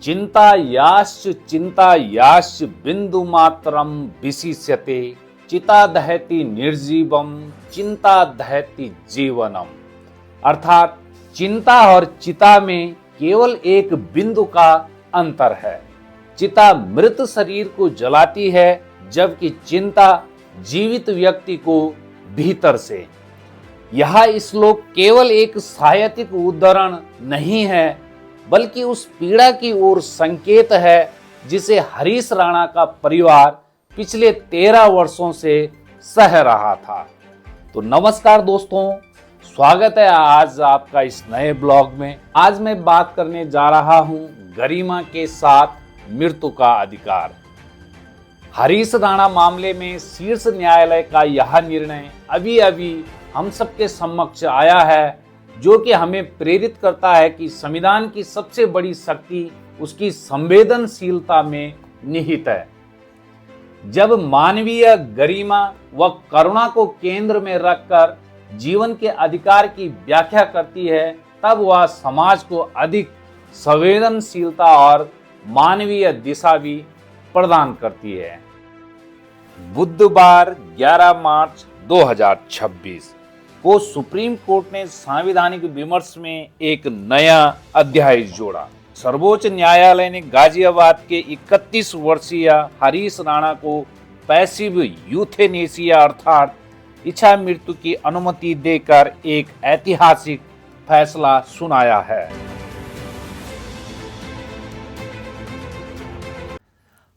चिंता याश्च बिंदु मात्रम विशिष्यते चिता दहति निर्जीवम चिंता दहति जीवनम। अर्थात चिंता और चिता में केवल एक बिंदु का अंतर है। चिता मृत शरीर को जलाती है, जबकि चिंता जीवित व्यक्ति को भीतर से। यह श्लोक केवल एक साहित्यिक उद्धरण नहीं है, बल्कि उस पीड़ा की ओर संकेत है जिसे हरीश राणा का परिवार पिछले 13 वर्षों से सह रहा था। तो नमस्कार दोस्तों, स्वागत है आज आपका इस नए ब्लॉग में। आज मैं बात करने जा रहा हूं गरिमा के साथ मृत्यु का अधिकार। हरीश राणा मामले में शीर्ष न्यायालय का यह निर्णय अभी अभी हम सबके समक्ष आया है, जो कि हमें प्रेरित करता है कि संविधान की सबसे बड़ी शक्ति उसकी संवेदनशीलता में निहित है। जब मानवीय गरिमा व करुणा को केंद्र में रखकर जीवन के अधिकार की व्याख्या करती है, तब वह समाज को अधिक संवेदनशीलता और मानवीय दिशा भी प्रदान करती है। बुधवार 11 मार्च 2026 को सुप्रीम कोर्ट ने संवैधानिक विमर्श में एक नया अध्याय जोड़ा। सर्वोच्च न्यायालय ने गाजियाबाद के 31 वर्षीय हरीश राणा को पैसिव यूथेनेसिया अर्थात इच्छा मृत्यु की अनुमति देकर एक ऐतिहासिक फैसला सुनाया है।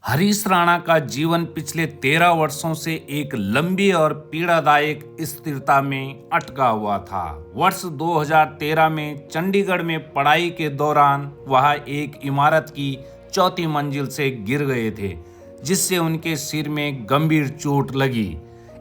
हरीश राणा का जीवन पिछले 13 वर्षों से एक लंबी और पीड़ादायक स्थिरता में अटका हुआ था। वर्ष 2013 में चंडीगढ़ में पढ़ाई के दौरान वह एक इमारत की 4थी मंजिल से गिर गए थे, जिससे उनके सिर में गंभीर चोट लगी।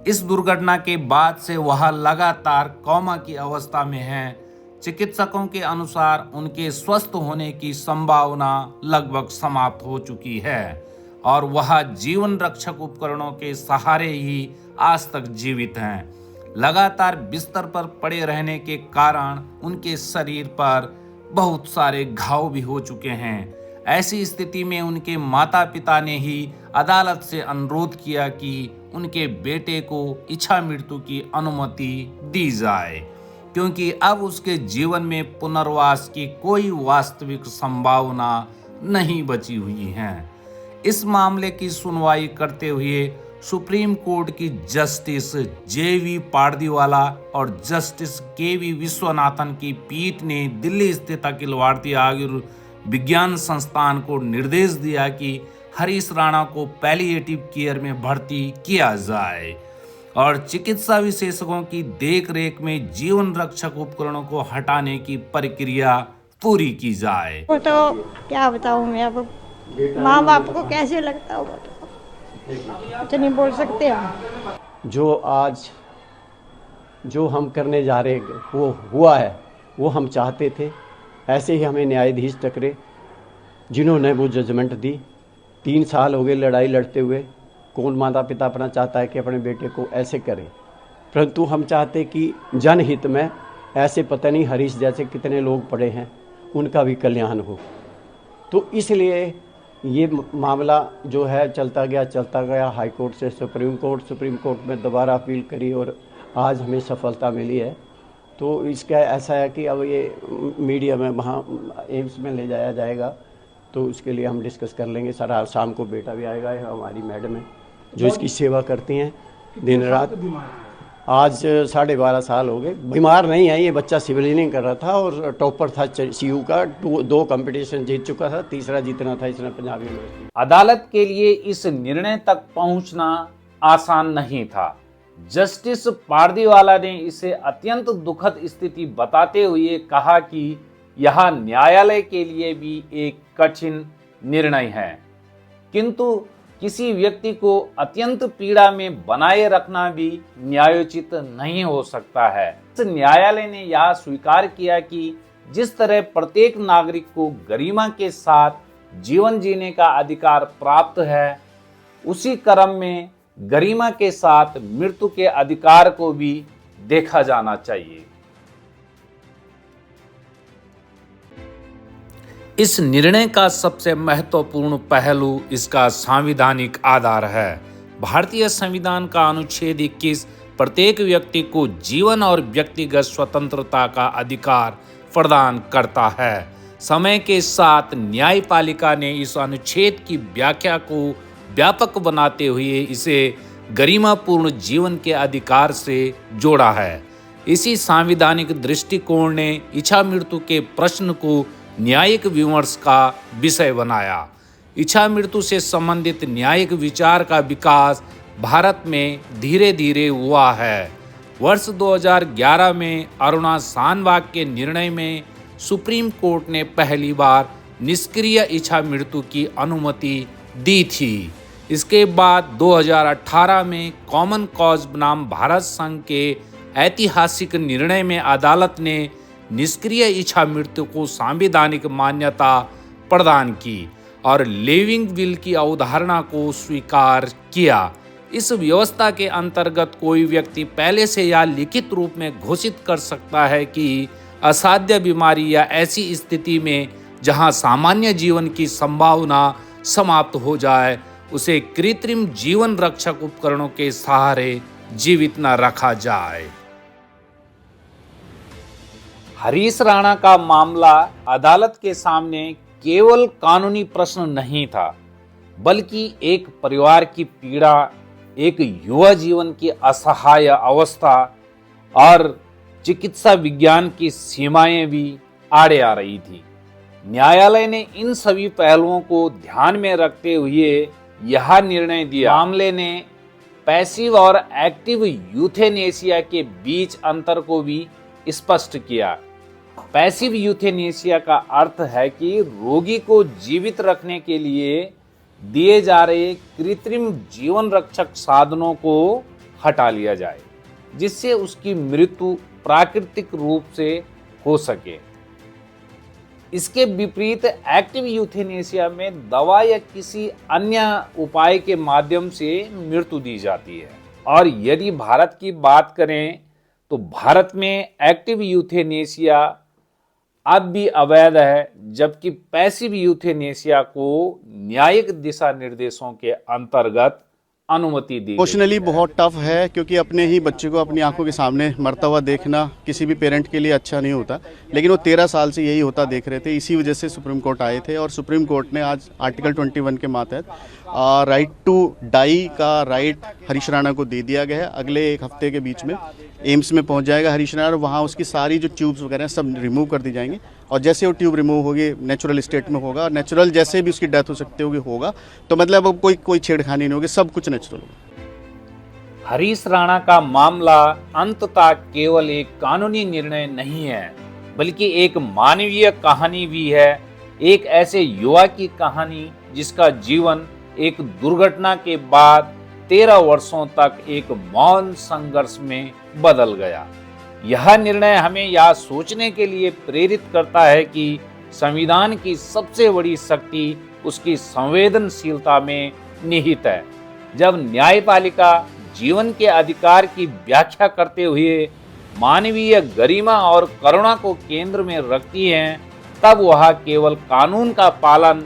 इस दुर्घटना के बाद से वह लगातार कोमा की अवस्था में हैं। चिकित्सकों के अनुसार उनके स्वस्थ होने की संभावना लगभग समाप्त हो चुकी है और वह जीवन रक्षक उपकरणों के सहारे ही आज तक जीवित हैं। लगातार बिस्तर पर पड़े रहने के कारण उनके शरीर पर बहुत सारे घाव भी हो चुके हैं। ऐसी स्थिति में उनके माता पिता ने ही अदालत से अनुरोध किया कि उनके बेटे को इच्छा मृत्यु की अनुमति दी जाए, क्योंकि अब उसके जीवन में पुनर्वास की कोई वास्तविक संभावना नहीं बची हुई है। इस मामले की सुनवाई करते हुए सुप्रीम कोर्ट की जस्टिस जेवी पारदीवाला और जस्टिस केवी विश्वनाथन की पीठ ने दिल्ली स्थित अखिल भारतीय आयुर्विज्ञान संस्थान को निर्देश दिया कि हरीश राणा को पैलिएटिव केयर में भर्ती किया जाए और चिकित्सा विशेषज्ञों की देखरेख में जीवन रक्षक उपकरणों को हटाने की प्रक्रिया पूरी की जाए। वो तो क्या बताऊं मैं, अब माँ बाप को कैसे लगता होगा, तो नहीं बोल सकते हम। जो हम करने जा रहे वो हुआ है, वो हम चाहते थे। ऐसे ही हमें न्यायाधीश टकरे जिन्होंने वो जजमेंट दी। 3 साल हो गए लड़ाई लड़ते हुए। कौन माता पिता अपना चाहता है कि अपने बेटे को ऐसे करे, परंतु हम चाहते कि जनहित में ऐसे पता नहीं हरीश जैसे कितने लोग पड़े हैं, उनका भी कल्याण हो। तो इसलिए ये मामला जो है चलता गया हाई कोर्ट से सुप्रीम कोर्ट में दोबारा अपील करी और आज हमें सफलता मिली है। तो इसका ऐसा है कि अब ये मीडिया में वहाँ एम्स में ले जाया जाएगा, तो उसके लिए हम डिस्कस कर लेंगे। सर आज शाम को बेटा भी आएगा, हमारी मैडम है जो इसकी सेवा करती हैं दिन रात। आज 12.5 साल हो गए। बीमार नहीं है ये बच्चा, सिविल इंजीनियरिंग कर रहा था और टॉपर था सीयू का। 2 कंपटीशन जीत चुका था, तीसरा जीतना था इसने पंजाब यूनिवर्सिटी। अदालत के लिए इस निर्णय तक पहुंचना आसान नहीं था। जस्टिस पारदीवाला ने इसे अत्यंत दुखद स्थिति बताते हुए कहा कि यह न्यायालय के लिए भी एक कठिन निर्णय है, किंतु किसी व्यक्ति को अत्यंत पीड़ा में बनाए रखना भी न्यायोचित नहीं हो सकता है। इस न्यायालय ने यह स्वीकार किया कि जिस तरह प्रत्येक नागरिक को गरिमा के साथ जीवन जीने का अधिकार प्राप्त है, उसी क्रम में गरिमा के साथ मृत्यु के अधिकार को भी देखा जाना चाहिए। इस निर्णय का सबसे महत्वपूर्ण पहलू इसका संवैधानिक आधार है। भारतीय संविधान का अनुच्छेद 21 प्रत्येक व्यक्ति को जीवन और व्यक्तिगत स्वतंत्रता का अधिकार प्रदान करता है। समय के साथ न्यायपालिका ने इस अनुच्छेद की व्याख्या को व्यापक बनाते हुए इसे गरिमापूर्ण जीवन के अधिकार से जोड़ा है। इसी सांविधानिक दृष्टिकोण ने इच्छा मृत्यु के प्रश्न को न्यायिक विमर्श का विषय बनाया। इच्छा मृत्यु से संबंधित न्यायिक विचार का विकास भारत में धीरे धीरे हुआ है। वर्ष 2011 में अरुणा शानबाग के निर्णय में सुप्रीम कोर्ट ने पहली बार निष्क्रिय इच्छा मृत्यु की अनुमति दी थी। इसके बाद 2018 में कॉमन कॉज बनाम भारत संघ के ऐतिहासिक निर्णय में अदालत ने निष्क्रिय इच्छा मृत्यु को संवैधानिक मान्यता प्रदान की और लिविंग विल की अवधारणा को स्वीकार किया। इस व्यवस्था के अंतर्गत कोई व्यक्ति पहले से या लिखित रूप में घोषित कर सकता है कि असाध्य बीमारी या ऐसी स्थिति में जहां सामान्य जीवन की संभावना समाप्त हो जाए उसे कृत्रिम जीवन रक्षक उपकरणों के सहारे जीवित न रखा जाए। हरीश राणा का मामला अदालत के सामने केवल कानूनी प्रश्न नहीं था, बल्कि एक परिवार की पीड़ा, एक युवा जीवन की असहाय अवस्था और चिकित्सा विज्ञान की सीमाएं भी आड़े आ रही थी। न्यायालय ने इन सभी पहलुओं को ध्यान में रखते हुए यह निर्णय दिया। मामले ने पैसिव और एक्टिव यूथेनेसिया के बीच अंतर को भी स्पष्ट किया। पैसिव यूथेनेसिया का अर्थ है कि रोगी को जीवित रखने के लिए दिए जा रहे कृत्रिम जीवन रक्षक साधनों को हटा लिया जाए, जिससे उसकी मृत्यु प्राकृतिक रूप से हो सके। इसके विपरीत एक्टिव यूथेनेसिया में दवा या किसी अन्य उपाय के माध्यम से मृत्यु दी जाती है। और यदि भारत की बात करें तो भारत में एक्टिव यूथेनेसिया अब भी अवैध है, जबकि पैसिव यूथेनेसिया को न्यायिक दिशा निर्देशों के अंतर्गत अनुमति दी। इमोशनली बहुत टफ है, क्योंकि अपने ही बच्चे को अपनी आंखों के सामने मरता हुआ देखना किसी भी पेरेंट के लिए अच्छा नहीं होता, लेकिन वो 13 साल से यही होता देख रहे थे। इसी वजह से सुप्रीम कोर्ट आए थे और सुप्रीम कोर्ट ने आज आर्टिकल 21 के मातहत राइट टू डाई का राइट हरीश राणा को दे दिया गया है। अगले एक हफ्ते के बीच में एम्स में पहुंच जाएगा हरीश राणा और वहाँ उसकी सारी जो ट्यूब्स वगैरह सब रिमूव कर दी जाएंगी और जैसे वो ट्यूब रिमूव होगी नेचुरल स्टेट में होगा, नेचुरल जैसे भी उसकी डेथ हो सकती होगी होगा, तो मतलब अब कोई छेड़खानी नहीं होगी, सब कुछ नेचुरल होगा। हरीश राणा का मामला अंततः केवल एक कानूनी निर्णय नहीं है, बल्कि एक मानवीय कहानी भी है। एक ऐसे युवा की कहानी जिसका जीवन एक दुर्घटना के बाद 13 वर्षों तक एक मौन संघर्ष में बदल गया। यह निर्णय हमें यह सोचने के लिए प्रेरित करता है कि संविधान की सबसे बड़ी शक्ति उसकी संवेदनशीलता में निहित है। जब न्यायपालिका जीवन के अधिकार की व्याख्या करते हुए मानवीय गरिमा और करुणा को केंद्र में रखती है, तब वह केवल कानून का पालन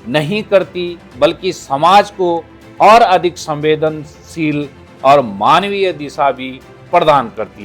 नहीं करती, बल्कि समाज को और अधिक संवेदनशील और मानवीय दिशा भी प्रदान करती है।